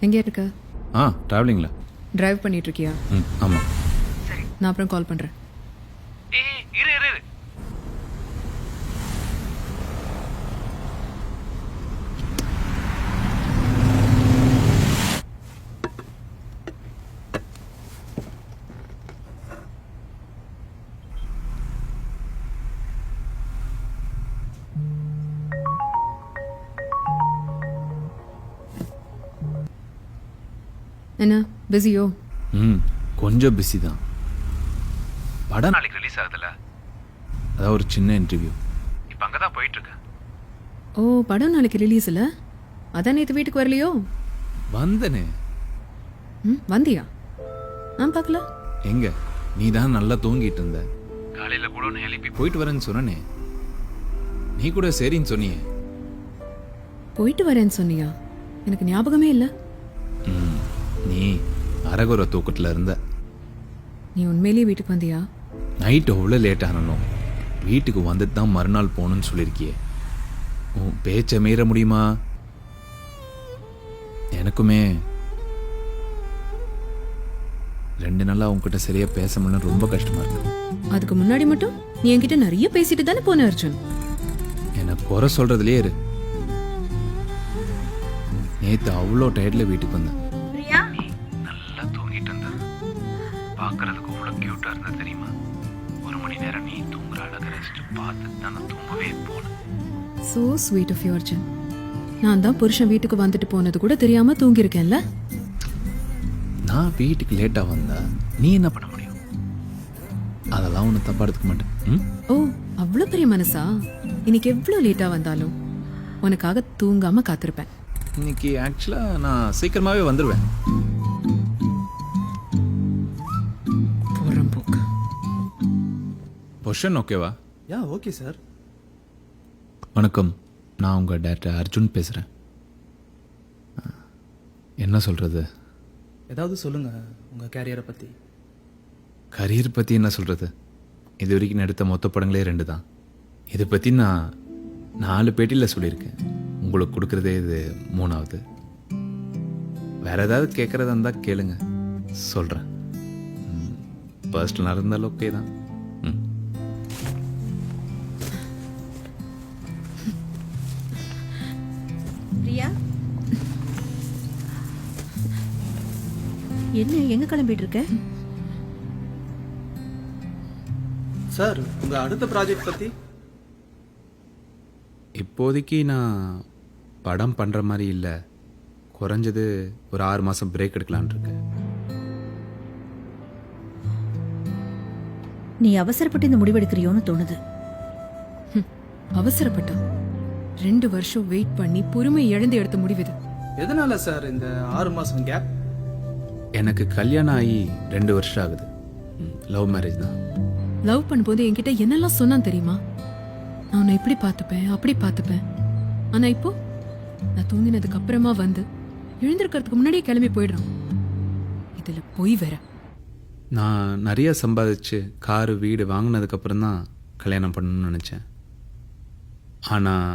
எங்கே இருக்க? ட்ராவலிங்ல. டிரைவ் பண்ணிட்டு இருக்கியா? ஆமாம். நான் அப்புறம் கால் பண்ணுறேன். இரு இரு என்ன பிஸியோ? கொஞ்சம் பிஸி தான். படம் நாளைக்கு ரிலீஸ் ஆகுதுல்ல, அதான் ஒரு சின்ன இன்டர்வியூ. இப்போ அங்கே தான் போயிட்டு இருக்கேன். ஓ, படம் நாளைக்கு ரிலீஸ் இல்லை? அதான் நேற்று வீட்டுக்கு வரலையோ? வந்தனே. வந்தியா? நான் பார்க்கல. எங்க நீ தான் நல்லா தூங்கிட்டு இருந்த. காலையில் கூட ஒன்று எழுப்பி போயிட்டு வரேன்னு சொன்னனே. நீ கூட சரின்னு சொன்னியே. போயிட்டு வரேன்னு சொன்னியா? எனக்கு ஞாபகமே இல்லை. நீ அரகுர தூக்கத்தில் இருந்த. நீ உண்மையிலேயே வீட்டுக்கு வந்தியா? நைட்டு அவ்வளோ லேட் ஆனனும் வீட்டுக்கு வந்துட்டு தான் மறுநாள் போகணுன்னு சொல்லியிருக்கியே. உன் பேச்சை மீற முடியுமா? எனக்குமே 2 நாளாக உங்ககிட்ட சரியா பேச முடியல, ரொம்ப கஷ்டமா இருக்கு. அதுக்கு முன்னாடி மட்டும் நீ என்கிட்ட நிறைய பேசிட்டு தானே போன அர்ஜுன். எனக்கு குறை சொல்றதுலயே இரு. நேத்து அவ்வளோ டயர்ட்ல வீட்டுக்கு வந்தேன். நீ நல்லா தூங்கிட்டு இருந்த. பார்க்கறதுக்கு அவ்வளோ க்யூட்டாக இருந்தா தெரியுமா? 1 மணி நேரம் நீ தூங்குற அழகை ரசிச்சு பார்த்துட்டு தான் நான் தூங்கவே போனேன். So sweet of you Arjun. நான் தான் புருஷன் வீட்டுக்கு வந்துட்டு போனது கூட தெரியாம தூங்கியிருக்கேன்ல. நான் வீட்டுக்கு லேட்டா வந்தா நீ என்ன பண்ண முடியும்? அதெல்லாம் ஒன்றும் தப்பா எடுத்துக்க மாட்டேன். ஓ, அவ்வளோ பெரிய மனசா? இன்னைக்கு எவ்வளோ லேட்டா வந்தாலும் உனக்காக தூங்காம காத்திருப்பேன். இன்னைக்கு ஆக்சுவலா நான் சீக்கிரமாவே வந்துடுவேன். போறம்போக்கு. பொஷன் ஓகேவா? Yeah okay sir. வணக்கம், நான் உங்க டேரக்டர் அர்ஜுன் பேசுறேன். என்ன சொல்றது? ஏதாவது சொல்லுங்க உங்க கேரியரை பத்தி. கரியர் பற்றி என்ன சொல்கிறது? இது வரைக்கும் நான் எடுத்த மொத்த படங்களே 2 தான். இதை பற்றி நான் 4 பேட்டியில் சொல்லியிருக்கேன். உங்களுக்கு கொடுக்குறதே இது 3ஆவது. வேற ஏதாவது கேட்குறதா இருந்தால் கேளுங்க, சொல்கிறேன். பர்சனலாக இருந்தாலும் ஓகே தான். பிரியா, என்ன எங்க கிளம்பிட்டு இருக்க? சார் உங்க அடுத்த ப்ராஜெக்ட் பத்தி. இப்போதைக்கு நான் படம் பண்ணுற மாதிரி இல்லை. குறைஞ்சது ஒரு 6 மாதம் பிரேக் எடுக்கலான் இருக்கேன். நீ அவசரப்பட்டு இந்த முடிவெடுக்கிறியோன்னு தோணுது. அவசரப்பட்டா 2 வருஷம் வெயிட் பண்ணி பொறுமை இழந்து எடுத்த முடிவு இது. எதனால சார் இந்த 6 மாசம் கேப்? எனக்கு கல்யாணம் ஆகி 2 வருஷம் ஆகுது. லவ் மேரேஜ் தான். லவ் பண்ணும்போது என்கிட்ட என்னெல்லாம் சொன்னான் தெரியுமா? நான் உன்னை இப்படி பார்த்துப்பேன், அப்படி பார்த்துப்பேன். ஆனா இப்போ நான் தூங்கினதுக்கு அப்புறமா வந்து எழுந்திருக்கிறதுக்கு முன்னாடியே கிளம்பி போயிடுறான். இதுல போய் வேற. நான் நிறைய சம்பாதிச்சு காரு வீடு வாங்கினதுக்கப்புறம் தான் கல்யாணம் பண்ணணும்னு நினச்சேன். ஆனால்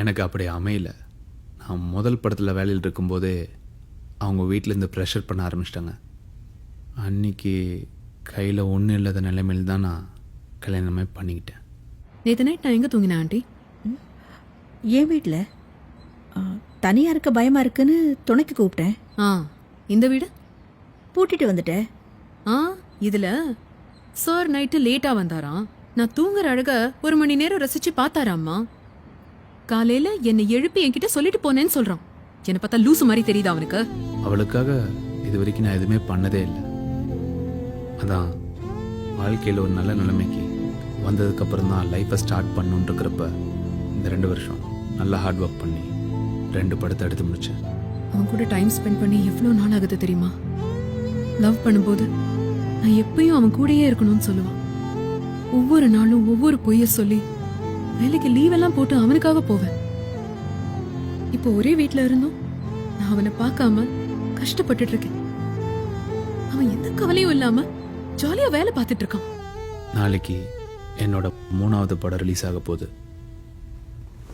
எனக்கு அப்படி அமையல. நான் முதல் படத்தில் வேலையில் இருக்கும்போதே அவங்க வீட்டிலேருந்து ப்ரெஷர் பண்ண ஆரம்பிச்சிட்டாங்க. அன்னைக்கு கையில் ஒன்றும் இல்லாத நிலைமையில் தான் நான் கல்யாணமே பண்ணிக்கிட்டேன். நேற்று நைட் நான் எங்கே தூங்கினேன் ஆண்டி? என் வீட்டில் தனியா இருக்க பயமா இருக்குன்னு துணைக்கு கூப்பிட்டேன். இந்த வீடு பூட்டிட்டு வந்துட்டேன். இதுல சார் நைட்டு லேட்டா வந்தாராம். நான் தூங்குற அழக 1 மணி நேரம் ரசிச்சு பார்த்தாராம்மா. காலையில என்னை எழுப்பி என்கிட்ட சொல்லிட்டு போனேன்னு சொல்றான். என்னை பார்த்தா லூசு மாதிரி தெரியுதா அவனுக்கு? அவளுக்காக இது வரைக்கும் நான் எதுவுமே பண்ணதே இல்லை. அதான் வாழ்க்கையில் ஒரு நல்ல நிலைமைக்கு வந்ததுக்கப்புறம் தான் லைஃப்பை ஸ்டார்ட் பண்ணணுன்னு இருக்கிறப்ப இந்த 2 வருஷம் நல்லா ஹார்ட் ஒர்க் பண்ணி 2 படத்தை எடுத்து முடித்தேன். அவன் கூட டைம் ஸ்பெண்ட் பண்ணி எவ்வளோ நாள் ஆகுது தெரியுமா? லவ் பண்ணும்போது நான் எப்பயும் அவன் கூடயே இருக்கணும்னு சொல்லுவான். ஒவ்வொரு நாளும் ஒவ்வொரு பொய்ய சொல்லி வேலைக்கு லீவ் எல்லாம் போட்டு அவனுக்காக போவேன். இப்போ ஒரே வீட்டில் இருந்தும் நான் அவனை பார்க்காம கஷ்டப்பட்டுட்டு இருக்கேன். அவன் எந்த கவலையும் இல்லாம ஜாலியா வேலை பார்த்துட்டு இருக்கான். நாளைக்கு என்னோட 3ஆவது படம் ரிலீஸ் ஆக போகுது.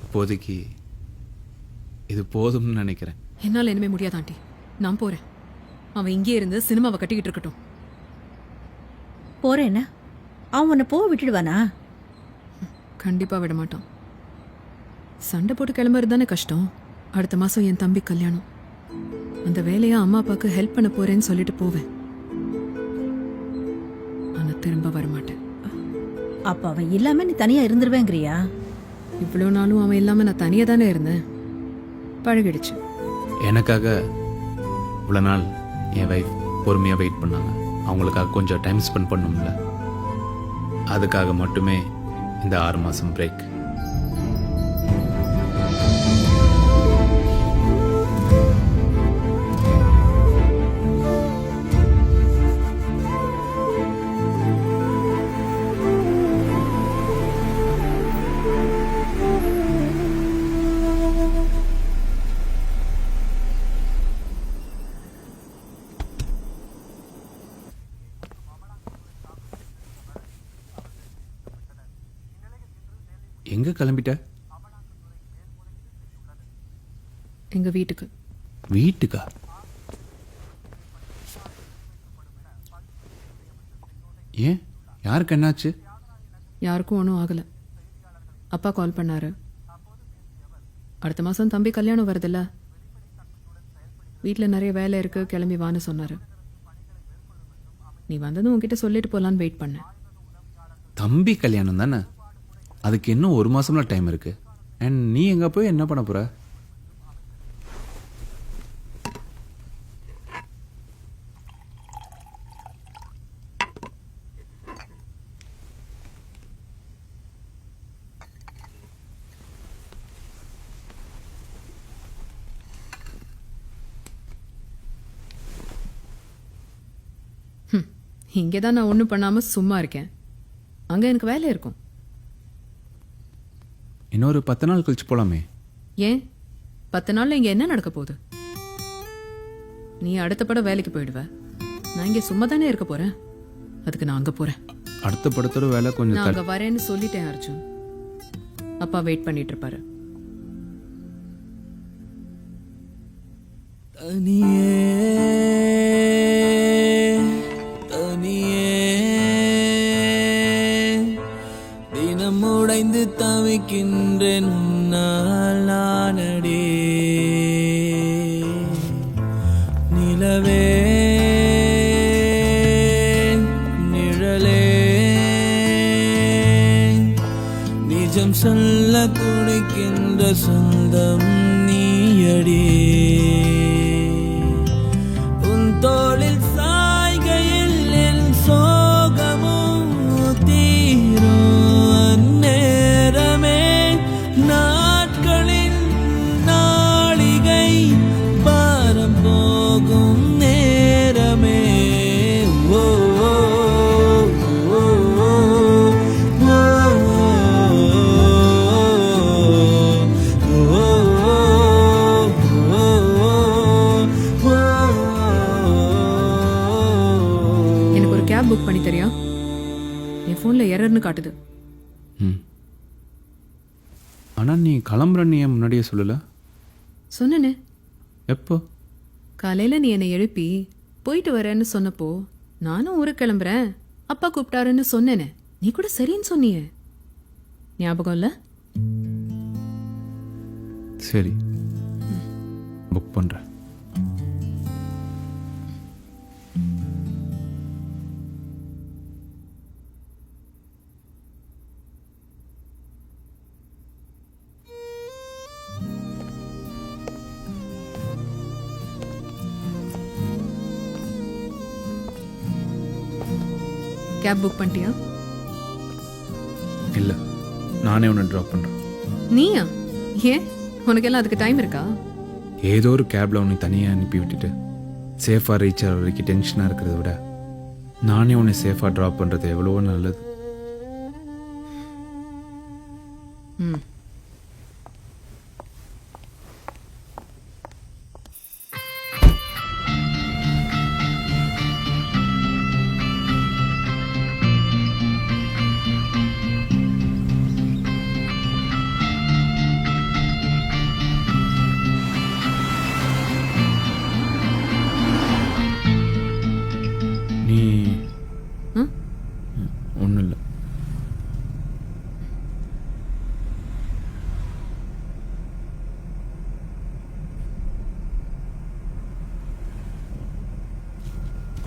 இப்போதைக்கு இது போதும்னு நினைக்கிறேன். என்னால இனிமே முடியாது ஆண்டி. நான் போறேன். அவன் இங்கே இருந்து சினிமாவை கட்டிக்கிட்டு இருக்கட்டும். போறேன்னா அவன் உன்னை போக விட்டுடுவானா? கண்டிப்பா விட மாட்டான். சண்டை போட்டு கிளம்புறது தானே கஷ்டம். அடுத்த மாசம் என் தம்பி கல்யாணம். அந்த வேலையா அம்மா அப்பாவுக்கு ஹெல்ப் பண்ண போறேன்னு சொல்லிட்டு போவேன். ஆனா திரும்ப வரமாட்டேன். அப்ப அவன் இல்லாம நீ தனியா இருந்துருவேங்கிறியா? இவ்வளோ நாளும் அவன் இல்லாம நான் தனியா தானே இருந்தேன். பழகிடுச்சு. எனக்காக இவ்வளோ நாள் என் வைஃப் பொறுமையாக வெயிட் பண்ணாங்க. அவங்களுக்காக கொஞ்சம் டைம் ஸ்பெண்ட் பண்ணணும்ல, அதுக்காக மட்டுமே இந்த 6 மாதம் பிரேக். எங்கே கிளம்பிட்ட? எங்க வீட்டுக்கு. வீட்டுக்கா? ஏன், யாருக்கு என்னாச்சு? யாருக்கும் ஒன்றும் ஆகலை. அப்பா கால் பண்ணாரு. அடுத்த மாதம் தம்பி கல்யாணம் வருதுல்ல, வீட்டில் நிறைய வேலை இருக்கு, கிளம்பி வான்னு சொன்னாரு. நீ வந்ததும் உன்கிட்ட சொல்லிட்டு போகலான்னு வெயிட் பண்ணேன். தம்பி கல்யாணம் தானே, அதுக்கு இன்னும் 1 மாசம்ல டைம் இருக்கு. அண்ட் நீ எங்க போய் என்ன பண்ண போற? இங்கே தான் நான் ஒன்றும் பண்ணாமல் சும்மா இருக்கேன். அங்கே எனக்கு வேலை இருக்கும். இன்னொரு 10 நாள் கழிச்சு போலாமே. ஏன் 10 நாள்ல இங்கே என்ன நடக்க போகுது? நீ அடுத்த படம் வேலைக்கு போயிடுவ. நான் இங்கே சும்மா தானே இருக்க போறேன். அதுக்கு நான் அங்கே போறேன். அடுத்த படத்தோட வேலை கொஞ்சம் நான் அங்கே வரேன்னு சொல்லிட்டேன் அர்ஜுன். அப்பா வெயிட் பண்ணிட்டு இருப்பாரு. தினம் உடைந்து தவிக்கின்றேன் உன்னால் நானடே. நிலவே நிழலே நிஜம் சொல்ல துடிக்கின்ற சொந்தம் நீயடே. உன் தோளில் சாய்கையில் என் சோகமும் தீரும் நேரமே. நாட்களின் நாளிகை பாரம் போகும் நேரமே. ஓ ஓ, ஓ, ஓ, எனக்கு ஒரு கேப் புக் பண்ணி தரியா? என் ஃபோனில் எரர்னு காட்டுது. ஆனா நீ கிளம்புறன்னு ஏன் முன்னாடியே சொல்லல? சொன்னனே, எப்போ? காலையில் நீ என்னை எழுப்பி போயிட்டு வரேன்னு சொன்னப்போ நானும் ஊருக்கு கிளம்புறேன், அப்பா கூப்பிட்டாருன்னு சொன்னேனே. நீ கூட சரின்னு சொன்னியே. ஞாபகம் இல்லை? சரி, புக் பண்றேன். கேப் புக் பண்ணிட்டியா? இல்ல, நானே உன்னை ட்ராப் பண்றேன். நீயா? ஏன், உனக்கெல்லாம் அதுக்கு டைம் இருக்கா? ஏதோ ஒரு கேப்ல உன்னை தனியாக அனுப்பி விட்டுட்டு சேஃபாக ரீச் ஆகிற வரைக்கும் டென்ஷனாக இருக்கிறத விட நானே உன்னை சேஃபாக ட்ராப் பண்ணுறது எவ்வளவோ நல்லது. ம்.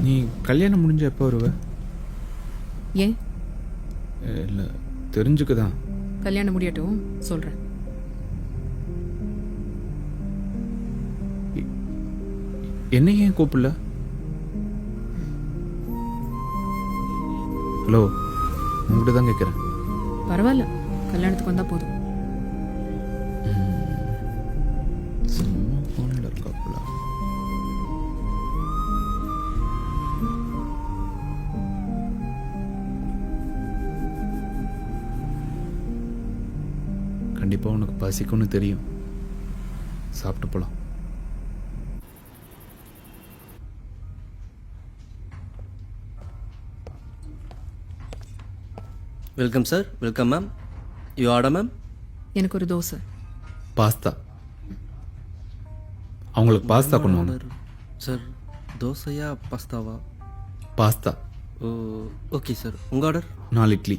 நீ கல்யாணம் முடிஞ்ச எப்போ வருவ? ஏன் இல்லை, தெரிஞ்சுக்க தான். கல்யாணம் முடியட்டும் சொல்றேன். என்ன ஏன் கூப்பிடல? ஹலோ, உங்கள்கிட்ட தான் கேட்குறேன். பரவாயில்ல, கல்யாணத்துக்கு வந்தா போதும். ஃபோனில் இருக்காப்புல. கண்டிப்பாக உனக்கு பசிக்கும்னு தெரியும். சாப்பிட்டு போகலாம். Welcome sir. Welcome ma'am. You order ma'am. எனக்கு ஒரு தோசை. பாஸ்தா. அவங்களுக்கு பாஸ்தா கொண்டு வாங்க. சார் தோசையா பாஸ்தாவா? பாஸ்தா. Oh okay sir. உங்கள் order? 4 idli.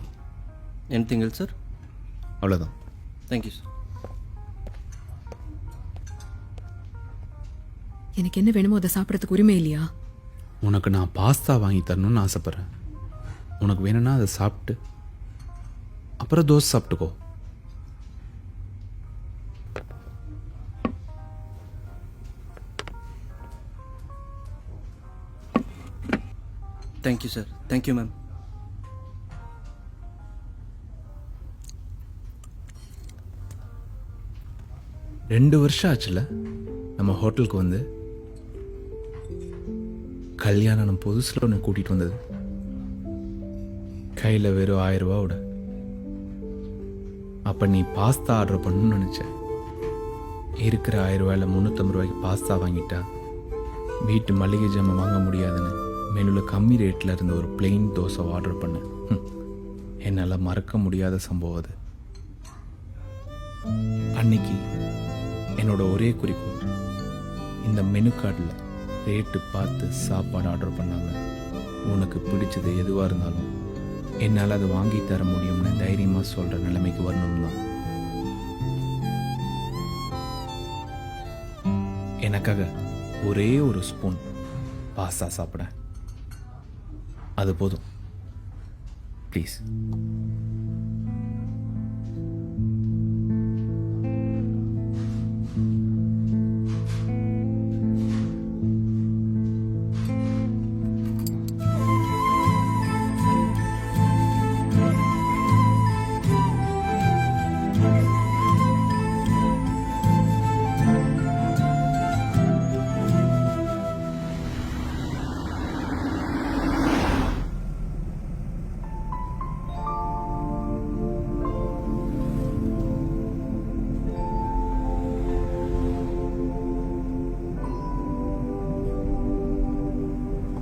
Anything else sir? அவ்வளோதான். Thank you sir. எனக்கு என்ன வேணுமோ அதை சாப்பிட்றதுக்கு உரிமை இல்லையா? உனக்கு நான் பாஸ்தா வாங்கி தரணும்னு ஆசைப்பட்றேன். உனக்கு வேணும்னா அதை சாப்பிட்டு அப்புறம் தோசை சாப்பிட்டுக்கோ. Thank you sir. Thank you ma'am. ரெண்டு வருஷம் ஆச்சுல நம்ம ஹோட்டலுக்கு வந்து. கல்யாணம் புதுசில் ஒன்று கூட்டிகிட்டு வந்தது. கையில் வெறும் 1000 ரூபாவோட. அப்போ நீ பாஸ்தா ஆர்டர் பண்ணணும்னு நினச்ச. இருக்கிற 1000 ரூபாயில் 350 ரூபாய்க்கு பாஸ்தா வாங்கிட்டா வீட்டு மளிகை ஜாமான் வாங்க முடியாதுன்னு மெனுவில் கம்மி ரேட்டில் இருந்த ஒரு பிளெயின் தோசை ஆர்டர் பண்ணேன். என்னால் மறக்க முடியாத சம்பவம் அது. அன்னைக்கு என்னோட ஒரே குறிக்கோள், இந்த மெனு கார்டில் ரேட்டு பார்த்து சாப்பாடு ஆர்டர் பண்ணாமல் உனக்கு பிடிச்சது எதுவாக இருந்தாலும் என்னால் அதை வாங்கி தர முடியும்னு தைரியமாக சொல்கிற நிலைமைக்கு வரணும் தான். எனக்காக ஒரே ஒரு ஸ்பூன் பாஸ்தா சாப்பிட அது போதும் ப்ளீஸ்.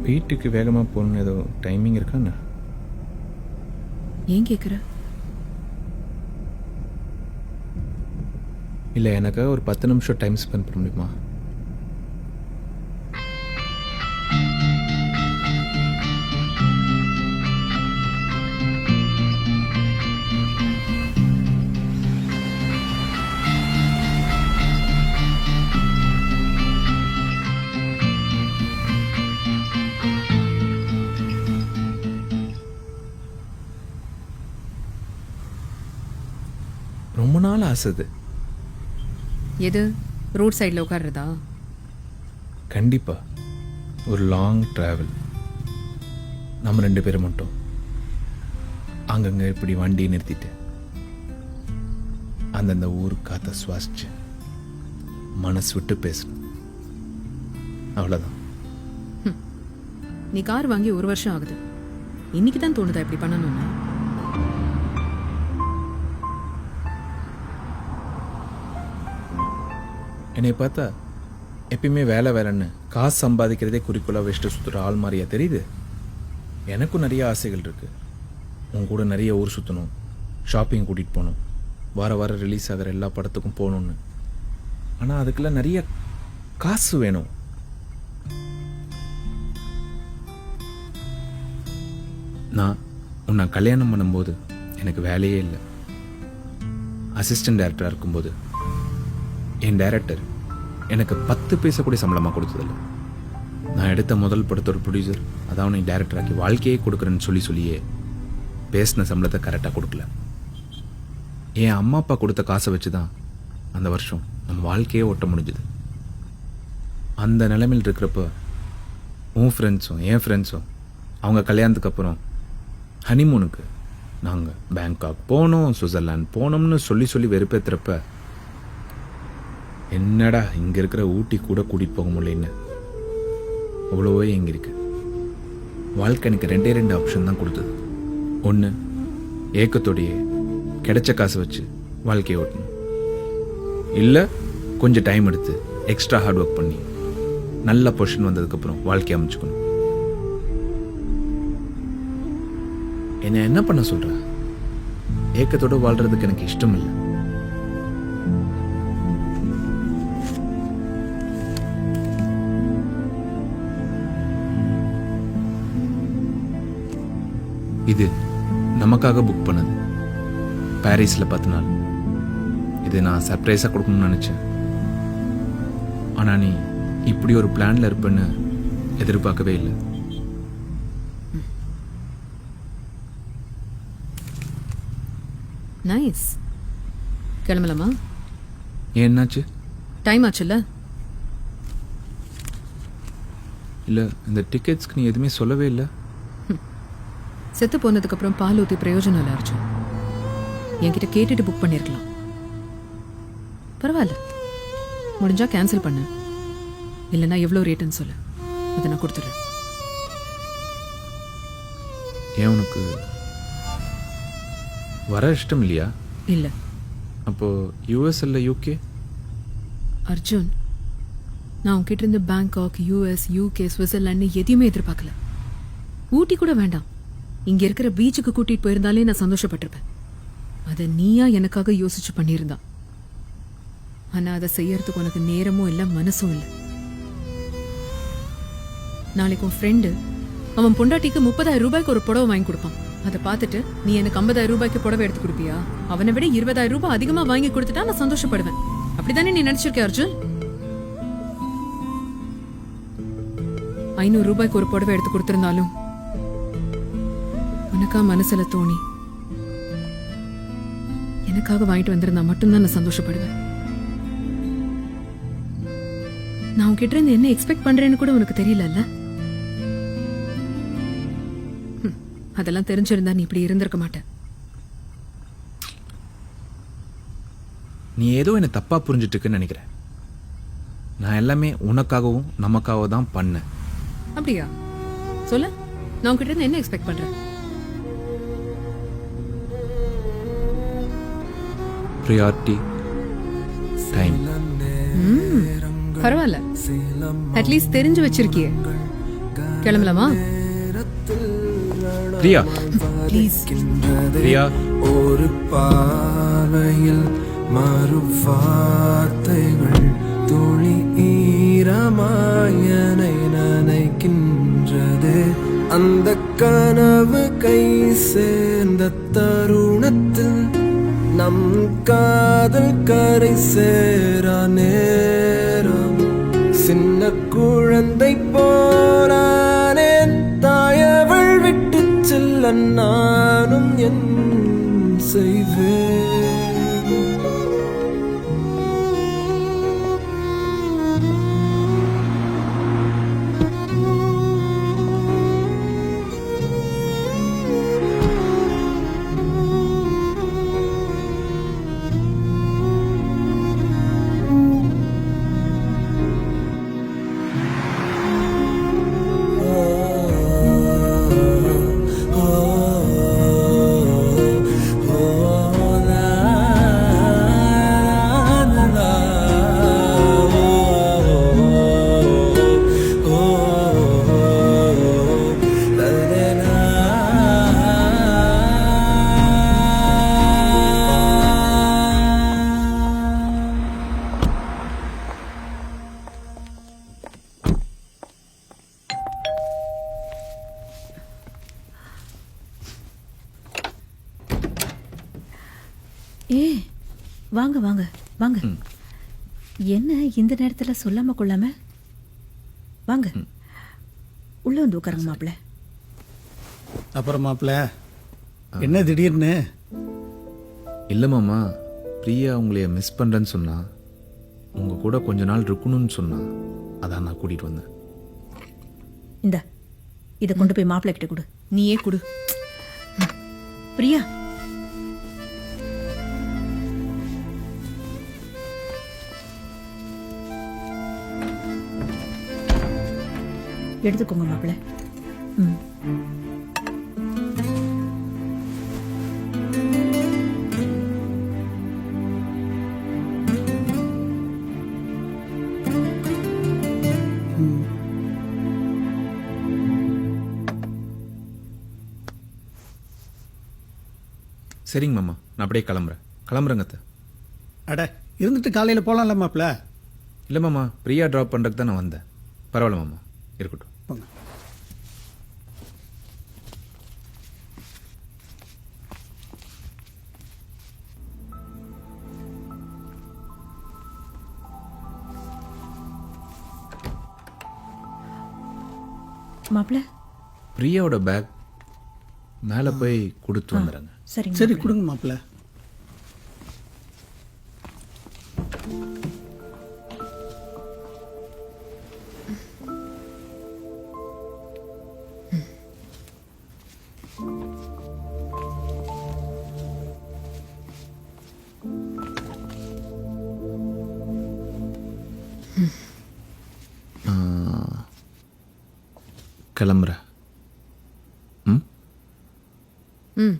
வீட்டுக்கு வேகமாக போகணுன்னு ஏதோ டைமிங் இருக்காண்ணா? ஏன் கேட்குற? இல்லை, எனக்காக ஒரு 10 நிமிஷம் டைம் ஸ்பெண்ட் பண்ண முடியுமா? ரொம்ப நாள் ஆசைது. எது? ரோட் சைடில் உட்கார்றதா? கண்டிப்பா ஒரு லாங் டிராவல். நம்ம 2 பேரும் மட்டும் அங்கங்க இப்படி வண்டியை நிறுத்திட்டு அந்தந்த ஊர் காத்த சுவாசிச்சு மனசு விட்டு பேசணும். அவ்வளோதான். நீ கார் வாங்கி 1 வருஷம் ஆகுது. இன்னைக்கு தான் தோணுதா இப்படி பண்ணணும்னு? என்னை பார்த்தா எப்பயுமே வேலை வேலைன்னு காசு சம்பாதிக்கிறதே குறிக்கோளாக வச்சுட்டு சுற்றுற ஆள் மாதிரியா தெரியுது? எனக்கும் நிறைய ஆசைகள் இருக்கு. உன் கூட நிறைய ஊர் சுற்றணும், ஷாப்பிங் கூட்டிகிட்டு போகணும், வார வாரம் ரிலீஸ் ஆகிற எல்லா படத்துக்கும் போகணுன்னு. ஆனால் அதுக்கெல்லாம் நிறைய காசு வேணும். நான் உன்னை கல்யாணம் பண்ணும்போது எனக்கு வேலையே இல்லை. அசிஸ்டன்ட் டைரக்டராக இருக்கும்போது என் டைரக்டர் எனக்கு 10 பைசா கூட சம்பளமாக கொடுத்ததில்லை. நான் எடுத்த முதல் படத்தோட ப்ரொடியூசர் அதான் நீ டைரக்டர் ஆக்கி வாழ்க்கையே கொடுக்குறேன்னு சொல்லியே பேசின சம்பளத்தை கரெக்டாக கொடுக்கல. என் அம்மா அப்பா கொடுத்த காசை வச்சு தான் அந்த வருஷம் நம்ம வாழ்க்கையே ஓட்ட முடிஞ்சுது. அந்த நிலைமையில் இருக்கிறப்ப உன் ஃப்ரெண்ட்ஸும் என் ஃப்ரெண்ட்ஸும் அவங்க கல்யாணத்துக்கு அப்புறம் ஹனிமூனுக்கு நாங்கள் பேங்காக் போனோம், சுவிட்சர்லாந்து போனோம்னு சொல்லி வெறுப்பேற்றுறப்ப என்னடா இங்கே இருக்கிற ஊட்டி கூட கூட்டிகிட்டு போக முடியலன்னு அவ்வளோவோ எங்கே இருக்கு. வாழ்க்கை எனக்கு 2 ஆப்ஷன் தான் கொடுத்தது. ஒன்று ஏக்கத்தோடையே கிடைச்ச காசை வச்சு வாழ்க்கையை ஓட்டணும், இல்லை கொஞ்சம் டைம் எடுத்து எக்ஸ்ட்ரா ஹார்ட் ஒர்க் பண்ணி நல்ல பொசிஷன் வந்ததுக்கப்புறம் வாழ்க்கையை அமைச்சுக்கணும். என்னை என்ன பண்ண சொல்ற? ஏக்கத்தோட வாழ்றதுக்கு எனக்கு இஷ்டம் இல்லை. இது நமக்காக புக் பண்ணது, பாரிஸில் 10 நாள். இது நான் சர்ப்ரைஸாக கொடுக்கணும்னு நினச்சேன். ஆனால் நீ இப்படி ஒரு பிளான்ல இருப்பேன்னு எதிர்பார்க்கவே இல்லை. நைஸ். கிளம்பலாமா? ஏன் என்னாச்சு? டைம் ஆச்சுல்ல? இல்லை, இந்த டிக்கெட்ஸ்க்கு நீ எதுவுமே சொல்லவே இல்லை. செத்து போனதுக்கப்புறம் பால் ஊற்றி பிரயோஜனம் இல்லை அர்ஜுன். என்கிட்ட கேட்டுட்டு புக் பண்ணியிருக்கலாம். பரவாயில்ல, முடிஞ்சா கேன்சல் பண்ணு, இல்லைன்னா எவ்வளோ ரேட்டுன்னு சொல்லு, அதை நான் கொடுத்துட்றேன். ஏன் உனக்கு வர இஷ்டம் இல்லையா? இல்லை. அப்போ யூஎஸ் இல்லை யூகே? அர்ஜுன், நான் உன்கிட்ட இருந்து பேங்காக், யூஎஸ், யூகே, சுவிட்சர்லாந்து எதையுமே எதிர்பார்க்கல. ஊட்டி கூட வேண்டாம், இங்க இருக்கிற பீச்சுக்கு கூட்டிட்டு போயிருந்தாலே நான் சந்தோஷப்பட்டிருப்பேன். அதை நீயா எனக்காக யோசிச்சு பண்ணியிருந்தா. ஆனா அதை செய்யறதுக்கு உனக்கு நேரமும் இல்லை, மனசும் இல்லை. நாளைக்கு உன் ஃப்ரெண்டு அவன் பொண்டாட்டிக்கு 30,000 ரூபாய்க்கு ஒரு புடவை வாங்கி கொடுப்பான். அதை பார்த்துட்டு நீ எனக்கு 50,000 ரூபாய்க்கு புடவை எடுத்து கொடுப்பியா? அவனை விட 20,000 ரூபாய் அதிகமா வாங்கி கொடுத்துட்டா நான் சந்தோஷப்படுவேன். அப்படித்தானே நீ நினைச்சிருக்க அர்ஜுன்? 500 ரூபாய்க்கு ஒரு புடவை எடுத்து கொடுத்திருந்தாலும் உனக்கா மனசுல தோணி எனக்காக வாங்கிட்டு வந்திருந்தா மட்டும்தான் நான் சந்தோஷப்படுவேன். நான் உன்கிட்ட இருந்து என்ன எக்ஸ்பெக்ட் பண்றேன்னு கூட உனக்கு தெரியல. அதெல்லாம் தெரிஞ்சிருந்தா நீ இப்படி இருந்திருக்க மாட்டேன். நீ ஏதோ என்னை தப்பா புரிஞ்சுட்டு இருக்குன்னு நினைக்கிறேன். நான் எல்லாமே உனக்காகவும் நமக்காகவும் தான் பண்ணேன். அப்படியா? சொல்ல, நான் உன்கிட்ட இருந்து என்ன எக்ஸ்பெக்ட் பண்றேன்? Priority, time. பரவாயில்ல, அட்லீஸ்ட் தெரிஞ்சு வச்சிருக்கியே. கிளம்பலாமா? பிரியா, ப்ளீஸ். பிரியா, ஒரு பார்வையில் மறு வார்த்தைகள் துளி ஈரமாயனை நனைக்கின்றது. அந்த கனவு கை சேர்ந்த தருணத்தில் நம் காதல் கரை சேர நேரம். சின்ன குழந்தை போரானேன், தாயவள் விட்டு செல்ல நானும் என் செய்வேன். ஏ, வாங்க வாங்க வாங்க. என்ன இந்த நேரத்தில் சொல்லாம கொள்ளாம? வாங்க. உள்ள வந்து உட்காருங்க மாப்பிள்ள. அப்புறம் மாப்பிள்ள என்ன திடீர்னு? இல்லை மாமா, பிரியா உங்களைய மிஸ் பண்ணுறேன்னு சொன்னா, உங்கள் கூட கொஞ்ச நாள் இருக்கணும்னு சொன்னா, அதான் நான் கூட்டிகிட்டு வந்தேன். இந்த இதை கொண்டு போய் மாப்பிள்ளை கிட்ட கொடு. நீயே கொடு. பிரியா, எடுத்துக்கோங்க மாப்பிள்ள. ம். சரிங்க மாமா, நான் அப்படியே கிளம்புறேங்க அத்தை. அட இருந்துட்டு காலையில் போகலாம்ல மாப்பிள்ள? இல்லை மாமா, பிரியா ட்ராப் பண்ணுறதுக்கு தான் நான் வந்தேன். பரவாயில்ல மாமா, இருக்கட்டும். போங்க. மாப்பிள்ள, பிரியாவோட பேக் மேலே போய் கொடுத்து வந்துடுறேங்க. சரிங்க சரி மாப்பிள்ளை. கொடுங்க மாப்பிள்ள. கிளம்புறேன். ம் ம்.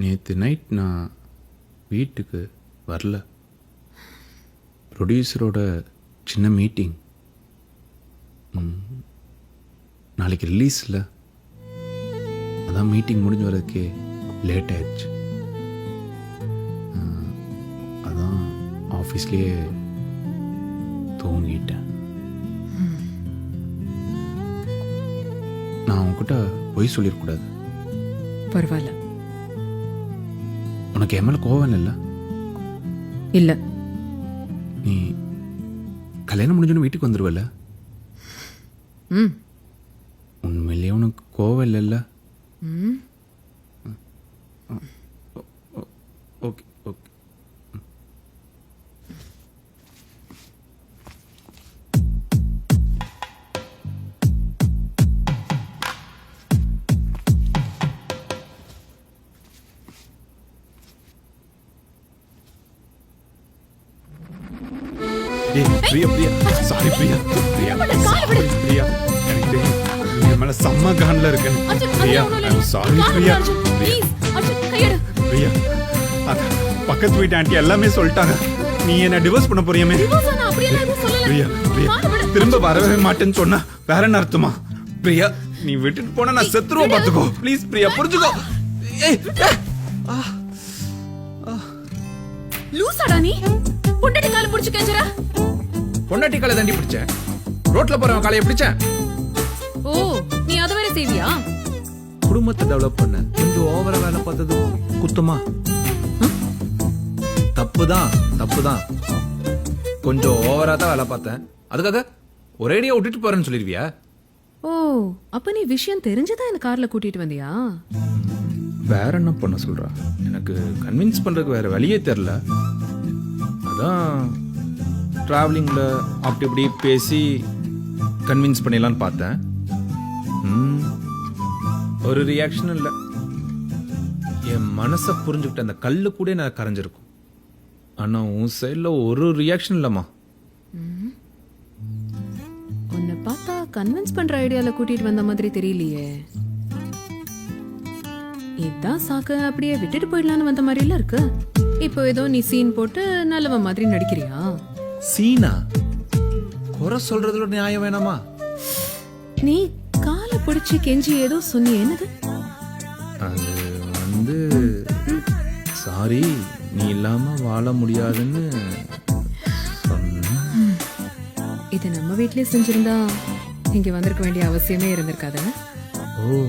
நேற்று நைட் நான் வீட்டுக்கு வரல. ப்ரொடியூசரோட சின்ன மீட்டிங். நாளைக்கு ரிலீஸ் இல்லை, அதான் மீட்டிங் முடிஞ்சு வரதுக்கே லேட் ஆயிடுச்சு. அதான் ஆஃபீஸ்லேயே தூங்கிட்டேன். நான் உன்கிட்ட பொய் சொல்லிடக்கூடாது. பரவாயில்ல. உனக்கு என் மேலே கோவம் இல்லை? இல்ல. நீ கல்யாணம் முடிஞ்சோன்னு வீட்டுக்கு வந்துடுவல்ல? ம். உண்மையிலேயே உனக்கு கோவம் இல்லைல்ல? ம். Okay okay. Priya Priya, sorry Priya. Priya Priya, எனக்கு தெரியும் நீ என் மேல செம்ம கான்ல இருக்கேன்னு. Priya, I'm sorry Priya. பிரியா, பக்கத்து வீட்டு ஆண்டி எல்லாமே சொல்லிட்டாங்க, நீ என்ன டிவோர்ஸ் பண்ண போறியாமே. பிரியா பிரியா, திரும்ப வரவே மாட்டேன்னு சொன்னா வேற என்ன அர்த்தமா? பிரியா, நீ விட்டுட்டு போனா நான் செத்துருவோம், பாத்துக்கோ. ப்ளீஸ் பிரியா, புரிஞ்சுக்கோ. லூசாடா நீ? பொண்டாட்டி கால புடிச்சு கஞ்சற? பொண்டாட்டி காலை தாண்டி பிடிச்சேன், ரோட்ல போறவன் காலையை பிடிச்சேன். ஓ, நீ அத வேற செய்வியா? குடும்பத்தை டெவலப் பண்ண கொஞ்சம் ஓவரா வேலை பார்த்தது குத்தமா? தப்புதான். கொஞ்சம் ஓவரா தான் வேலை பார்த்தேன், அதுக்காக ஒரேடியா விட்டுட்டு போறேன்னு சொல்லிருவியா? ஓ, அப்ப நீ விஷயம் தெரிஞ்சதா என்ன கார்ல கூட்டிட்டு வந்தியா? வேற என்ன பண்ண சொல்றா? எனக்கு கன்வின்ஸ் பண்றதுக்கு வேற வழியே தெரியல. அதான் டிராவலிங்ல அப்படி இப்படி பேசி கன்வின்ஸ் பண்ணிடலான்னு பார்த்தேன். ஒரு ரியாக்ஷன் இல்லை. என் மனசை புரிஞ்சுக்கிட்ட அந்த கல்லு கூட நான் கரைஞ்சிருக்கும். ஆனா உன் சைட்ல ஒரு ரியாக்ஷன் இல்லம்மா. உன்னை பார்த்தா கன்வின்ஸ் பண்ற ஐடியால கூட்டிட்டு வந்த மாதிரி தெரியலையே. இதான் சாக்கு, அப்படியே விட்டுட்டு போயிடலான்னு வந்த மாதிரி இல்ல இருக்கு. இப்போ ஏதோ நீ சீன் போட்டு நல்லவ மாதிரி நடிக்கிறியா? சீனா? குறை சொல்றதுல நியாயம் வேணாமா? நீ காலை பிடிச்சி கெஞ்சி ஏதோ சொன்னி, என்னது அது வந்து சாரி, நீ இல்லாம வாழ முடியாதுன்னு சொன்னேன். இது நம்ம வீட்லயே செஞ்சிருந்தா இங்க வந்திருக்க வேண்டிய அவசியமே இருந்திருக்காது. ஓ,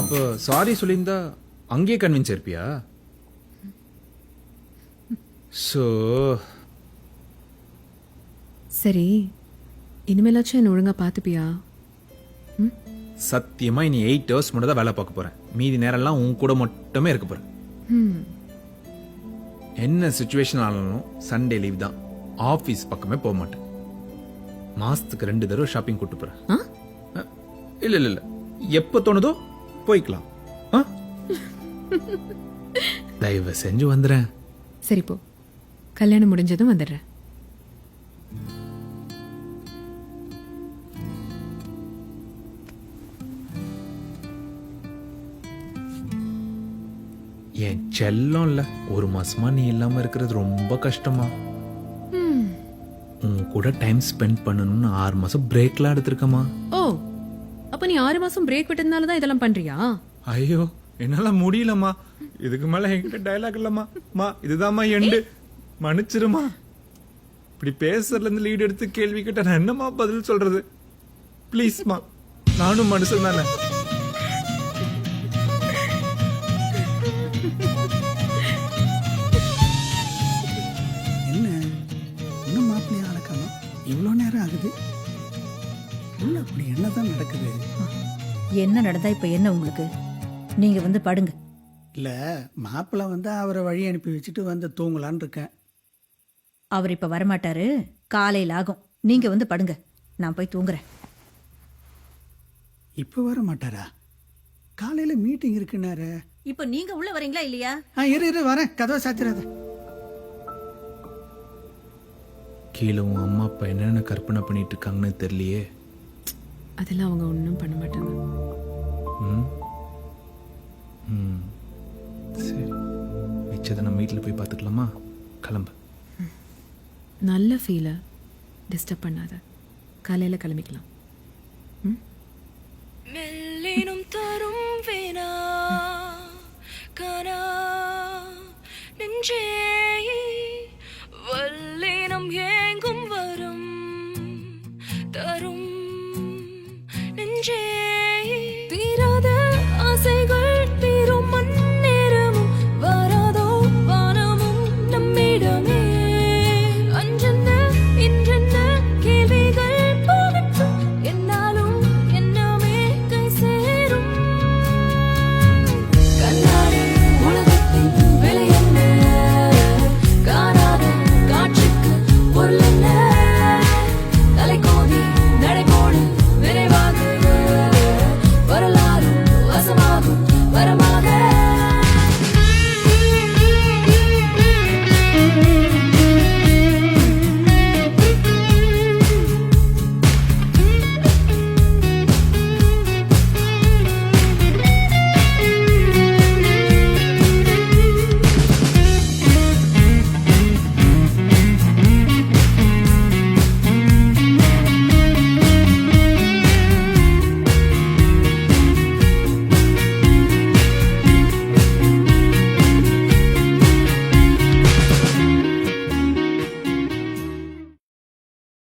அப்போ சாரி சொல்லியிருந்தா அங்கேயே கன்வின்ஸ் இருப்பியா? ஸோ சரி, இனிமேலாச்சும் என்ன ஒழுங்கா பார்த்துப்பியா? சத்தியமா இனி 8 hours மட்டும் தான் வேலை பார்க்க போறேன். மீதி நேரம்லாம் உன் கூட மட்டுமே இருக்க போறேன். ம். என்ன சுச்சுவேஷன் ஆனாலும் சண்டே லீவ் தான். ஆஃபீஸ் பக்கமே போக மாட்டேன். மாசத்துக்கு 2 தடவை ஷாப்பிங் கூட்டு போறேன். ஆ? இல்ல இல்ல இல்ல, எப்ப தோணுதோ போய்க்கலாம். ஆ? தயவு செஞ்சு வந்துடுறேன். சரி போ, கல்யாணம் முடிஞ்சதும் வந்துடுறேன். என் செல்லம் இல்ல, 1 மாசமா நீ இல்லாம இருக்கிறது ரொம்ப கஷ்டமா. உன் கூட டைம் ஸ்பெண்ட் பண்ணணும்னு 6 மாசம் பிரேக்லாம் எடுத்திருக்கமா. ஓ, அப்ப நீ 6 மாசம் பிரேக் விட்டதுனால தான் இதெல்லாம் பண்றியா? ஐயோ, என்னால முடியலம்மா. இதுக்கு மேல என்கிட்ட டயலாக் இல்லம்மா. மா, இதுதாம்மா எண்டு. மன்னிச்சிருமா. இப்படி பேசுறதுல இருந்து லீட் எடுத்து கேள்வி கேட்ட நான் என்னம்மா பதில் சொல்றது? ப்ளீஸ்மா, நானும் மனுஷன் தானே. என்ன இன்னும் மாப்பிள்ளையா அழகாம இவ்வளோ நேரம் ஆகுது? உள்ள அப்படி என்னதான் நடக்குது? என்ன நடந்தா இப்ப என்ன உங்களுக்கு? நீங்க வந்து படுங்க. இல்ல, மாப்பிள்ளை வந்து அவரை வழி அனுப்பி வச்சுட்டு வந்து தூங்கலான்னு இருக்கேன். அவர் இப்ப வரமாட்டாரு, காலையில ஆகும். நீங்க வந்து படுங்க, நான் போய் தூங்குறேன். இப்போ வர மாட்டாரா? காலையில மீட்டிங் இருக்குன்னாரு. இப்ப நீங்க உள்ள வரீங்களா இல்லையா? இரு வரேன், கதவை சாத்திராத. கீழே உன் அம்மா அப்பா என்னென்ன கற்பனை பண்ணிட்டு இருக்காங்கன்னு தெரியலையே. அதெல்லாம் அவங்க ஒன்றும் பண்ண மாட்டாங்க. ம் ம் சரி, மிச்சத்தை நம்ம வீட்டில் போய் பார்த்துக்கலாமா? கிளம்பு. நல்ல ஃபீலை டிஸ்டர்ப் பண்ணாத, காலையில் கிளம்பிக்கலாம். மெல்லினும் தரும் வினா கனா நெஞ்சே